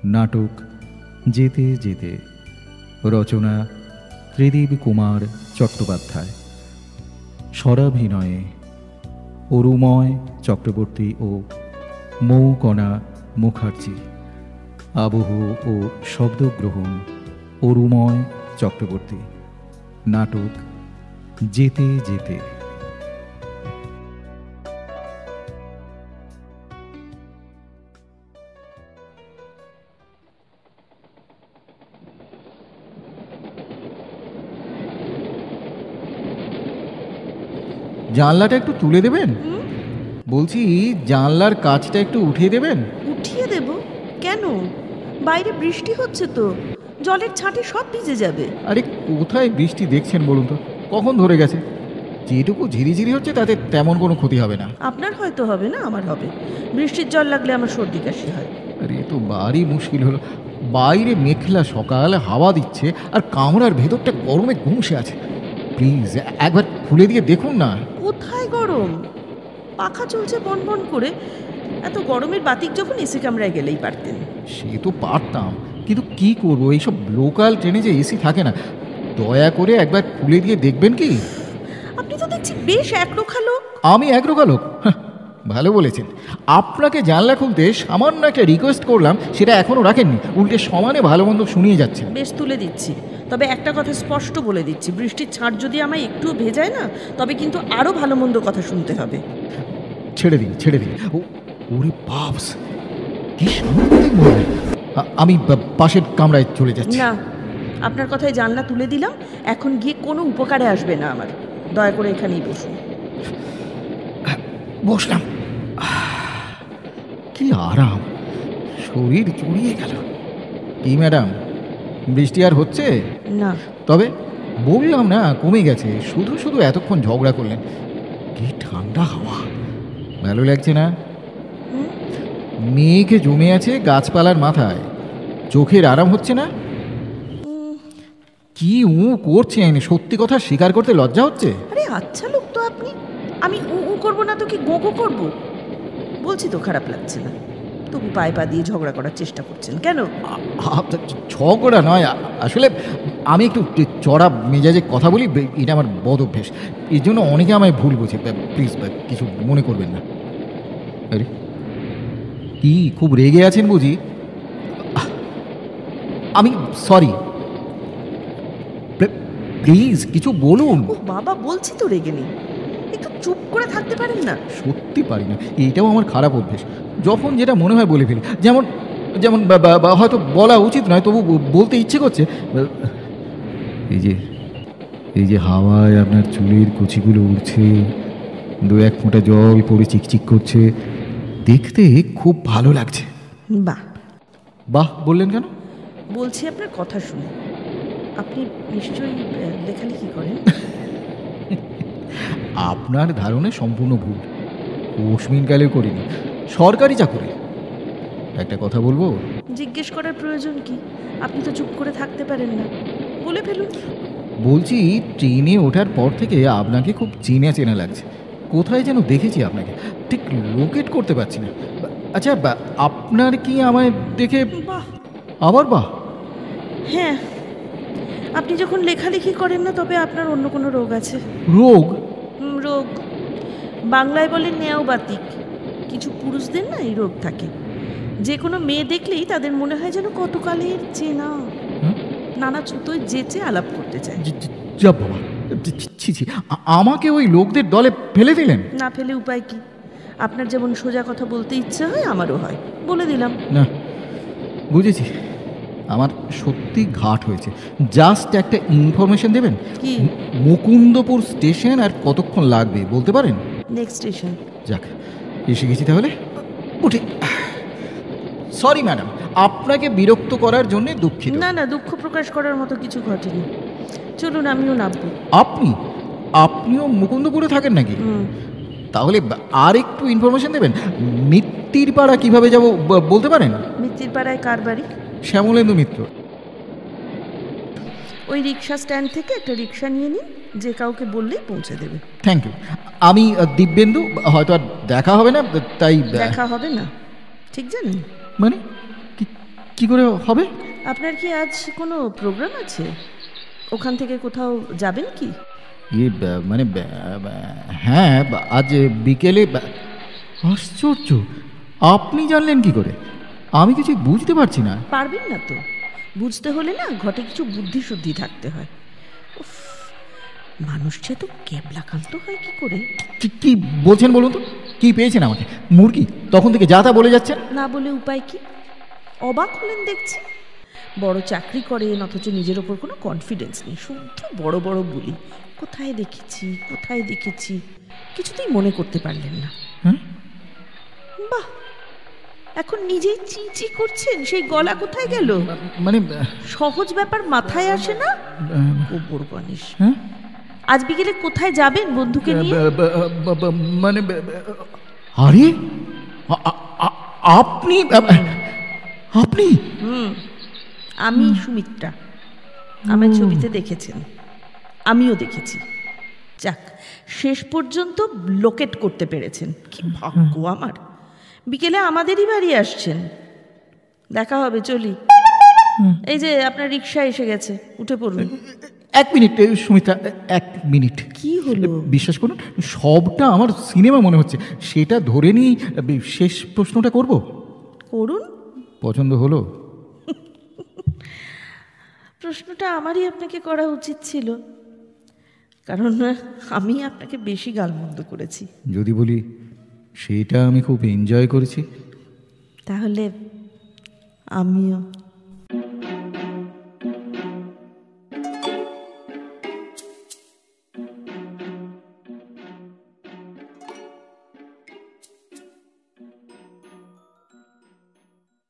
নাটক যেতে যেতে, রচনা ত্রিদীপ কুমার চট্টোপাধ্যায়, স্বরাভিনয়ে অরুময় চক্রবর্তী ও মৌকণা মুখার্জি, আবহ ও শব্দগ্রহণ অরুময় চক্রবর্তী। নাটক যেতে যেতে। জানলাটা একটু তুলে দেবেন? বলছি জানলার কাজটা একটু উঠিয়ে দেবেন। উঠিয়ে দেব কেন? বাইরে বৃষ্টি হচ্ছে তো, জলের ছাঁটে সব ভিজে যাবে। আরে কোথায় বৃষ্টি দেখছেন বলুন তো? কখন ধরে গেছে? যেটুকু ঝিরিঝিরি হচ্ছে তাতে তেমন কোনো ক্ষতি হবে না। আপনার হয়তো হবে না, আমার হবে। বৃষ্টির জল লাগলে আমার সর্দি কাশি হয়। আরে এ তো ভারী মুশকিল হলো। বাইরে মেঘলা সকাল, হাওয়া দিচ্ছে, আর কামরার ভেতরটা গরমে গুমসে আছে। প্লিজ একবার খুলে দিয়ে দেখুন না। কোথায় গরম? পাখা চলছে বন বন করে। এত গরমের বাতিক যখন এসি কামরায় গেলেই পারতেন। সে তো পারতাম, কিন্তু কি করবো, এইসব লোকাল ট্রেনে যে এসি থাকে না। দয়া করে একবার খুলে দিয়ে দেখবেন কি? আপনি তো দেখছি বেশ একরোখা লোক। আমি একরোখা লোক? ভালো বলেছেন। আপনাকে জানলা খুলতে সামান্য একটা রিকোয়েস্ট করলাম, সেটা এখনো রাখেননি, উল্টে সমানে ভালো মন্দ শুনিয়ে যাচ্ছেন। বেশ তুলে দিচ্ছি, তবে একটা কথা স্পষ্ট বলে দিচ্ছি, বৃষ্টির ছাঁট যদি আমায় একটুও ভেজায় না, তবে কিন্তু আরো ভালো মন্দ কথা শুনতে হবে। ছেড়ে দিন, ছেড়ে দিন। ওরে বাপস, কি সাংঘাতিক মহিলা। আমি পাশের কামরায় চলে যাচ্ছি। না, আপনার কথায় জানলা তুলে দিলাম, এখন গিয়ে কোনো উপকারে আসবে না আমার। দয়া করে এখানেই বসুন। বসলাম। কি আরাম, শরীর জুড়িয়ে গেল। কি ম্যাডাম, বৃষ্টি আর হচ্ছে না? তবে বললাম না কমে গেছে। শুধু শুধু এতক্ষণ ঝগড়া করলেন। কি ঠান্ডা হাওয়া, ভালো লাগছে না? মেঘ জমে আছে গাছপালার মাথায়, চোখের আরাম হচ্ছে না? কি করছেন? সত্যি কথা স্বীকার করতে লজ্জা হচ্ছে? আরে আচ্ছা লোক তো আপনি। আমি করবো না তো কি গো করবো? বলছি তো খারাপ লাগছে না, তবু পায়ে পা দিয়ে ঝগড়া করার চেষ্টা করছেন কেন? ঝগড়া নয়, আসলে আমি একটু চড়া মেজাজে কথা বলি, এটা আমার বদ অভ্যেস। এর জন্য অনেকে আমায় ভুল বোঝে। প্লিজ কিছু মনে করবেন না। আরে কি খুব রেগে আছেন বুঝি? আমি সরি, প্লিজ কিছু বলুন। ও বাবা, বলছি তো রেগে নেই, একটু চুপ করে থাকতে পারেন না? সত্যি পারি না, এটাও আমার খারাপ অভ্যেস। যখন যেটা মনে হয় বলে ফেলি, যেমন যেমন হয়তো বলা উচিত নয়, তবু বলতে ইচ্ছে করছে। এই যে হাওয়ায় আপনার চুলের কুচিগুলো উড়ছে, দু এক ফোঁটা জল পড়ে চিকচিক করছে, দেখতে খুব ভালো লাগছে। বাহ। বাহ বললেন কেন? বলছি আপনার কথা শুনে। আপনি নিশ্চয়ই লেখালেখি করেন? আপনার ধারণা সম্পূর্ণ ভুল। অস্মিনকালেও করিনি, সরকারি চাকরি। একটা কথা বলবো? জিজ্ঞেস করার প্রয়োজন কি? আপনি তো চুপ করে থাকতে পারেন না, বলে ফেলুন। বলছি ট্রেনে ওঠার পর থেকে আপনাকে খুব চেনা চেনা লাগছে। কোথায় যেন দেখেছি আপনাকে, ঠিক লোকেট করতে পারছি না। আচ্ছা, আপনার কি আমায় দেখে? বাহ। আবার বাহ? হ্যাঁ, আপনি যখন লেখালেখি করেন না, তবে আপনার অন্য কোনো রোগ আছে। রোগ? রোগ বাংলায় বলে নেওবাতিক। কিছু পুরুষদের না এই রোগ থাকে। যে কোনো মেয়ে দেখলেই তাদের মনে হয় যেন কতকালের চেনা, নানা ছুতোয় যেচে আলাপ করতে চায়। যা বাবা, ছি ছি, আমাকে ওই লোকদের দলে ফেলে দিলেন? না ফেলে উপায় কি? আপনার যেমন সোজা কথা বলতে ইচ্ছে হয়, আমারও হয়, বলে দিলাম। না, বুঝেছি, আমার সত্যি ঘাট হয়েছে। জাস্ট একটা ইনফরমেশন দেবেন? কি? মুকুন্দপুর স্টেশন আর কতক্ষণ লাগবে বলতে পারেন? Next station. যাক, এসে গেছি তাহলে, উঠে। সরি ম্যাডাম, আপনাকে বিরক্ত করার জন্য দুঃখিত। না না, দুঃখ প্রকাশ করার মতো কিছু ঘটেনি। চলুন, আমিও নামবো। আপনিও মুকুন্দপুরে থাকেন নাকি? তাহলে আর একটু ইনফরমেশন দেবেন। মিত্তির পাড়া কিভাবে যাব বলতে পারেন? মিত্তির পাড়ায় কার বাড়ি? শ্যামলেন্দু মিত্র। ওই রিক্সা স্ট্যান্ড থেকে একটা রিক্সা নিয়ে নিন, যে কাউকে বললেই পৌঁছে দেবে। Thank you. আমি দিব্যেন্দু, হয়তো আর দেখা হবে না, তাই। দেখা হবে না ঠিক জানেন? মানে কি করে হবে? আপনার কি আজ কোনো প্রোগ্রাম আছে? ওখান থেকে কোথাও যাবেন কি? মানে হ্যাঁ, আজ বিকেলে। আশ্চর্য, আপনি জানলেন কি করে? আমি কিছু বুঝতে পারছি না। পারবেন না তো, বুঝতে হলে না ঘটে কিছু বুদ্ধি শুদ্ধি থাকতে হয়। উফ, মানুষ যে তো ক্যাবলাকান্ত হয় কি করে? কি বলছেন বলুন তো? কি পেয়েছেন আমাকে? মুরগি? তখন থেকে যা তা বলে যাচ্ছেন। না বলে উপায় কি? অবাক হলেন দেখছি। বড় চাকরি করেন অথচ নিজের ওপর কোনো কনফিডেন্স নেই, শুদ্ধ বড় বড় বুলি। কোথায় দেখেছি কোথায় দেখেছি, কিছুতেই মনে করতে পারলেন না। হ্যাঁ, বাহ, এখন নিজেই চিঁচি করছেন, সেই গলা কোথায় গেল? মানে সহজ ব্যাপার মাথায় আসে না? গোবর গণেশ, হ্যাঁ, আজ বিকেলে কোথায় যাবেন বন্ধুকে নিয়ে? মানে আরে আপনি আপনি আমি সুমিত্রা, আমার ছবিতে দেখেছেন, আমিও দেখেছি। যাক, শেষ পর্যন্ত লোকেট করতে পেরেছেন, কি ভাগ্য আমার। বিকেলে আমাদেরই বাড়ি আসছেন, দেখা হবে, চলি। এই যে আপনার রিক্সা এসে গেছে, উঠে পড়ুন। এক মিনিট সুমিত্রা, এক মিনিট। কি হলো? বিশ্বাস করুন, সবটা আমার সিনেমা মনে হচ্ছে। সেটা ধরে নিয়েই শেষ প্রশ্নটা করব। করুন। পছন্দ হলো? প্রশ্নটা আমারই আপনাকে করা উচিত ছিল, কারণ আমি আপনাকে বেশি গালমন্দ করেছি। যদি বলি সেটা আমি খুব এনজয় করেছি, তাহলে আমিও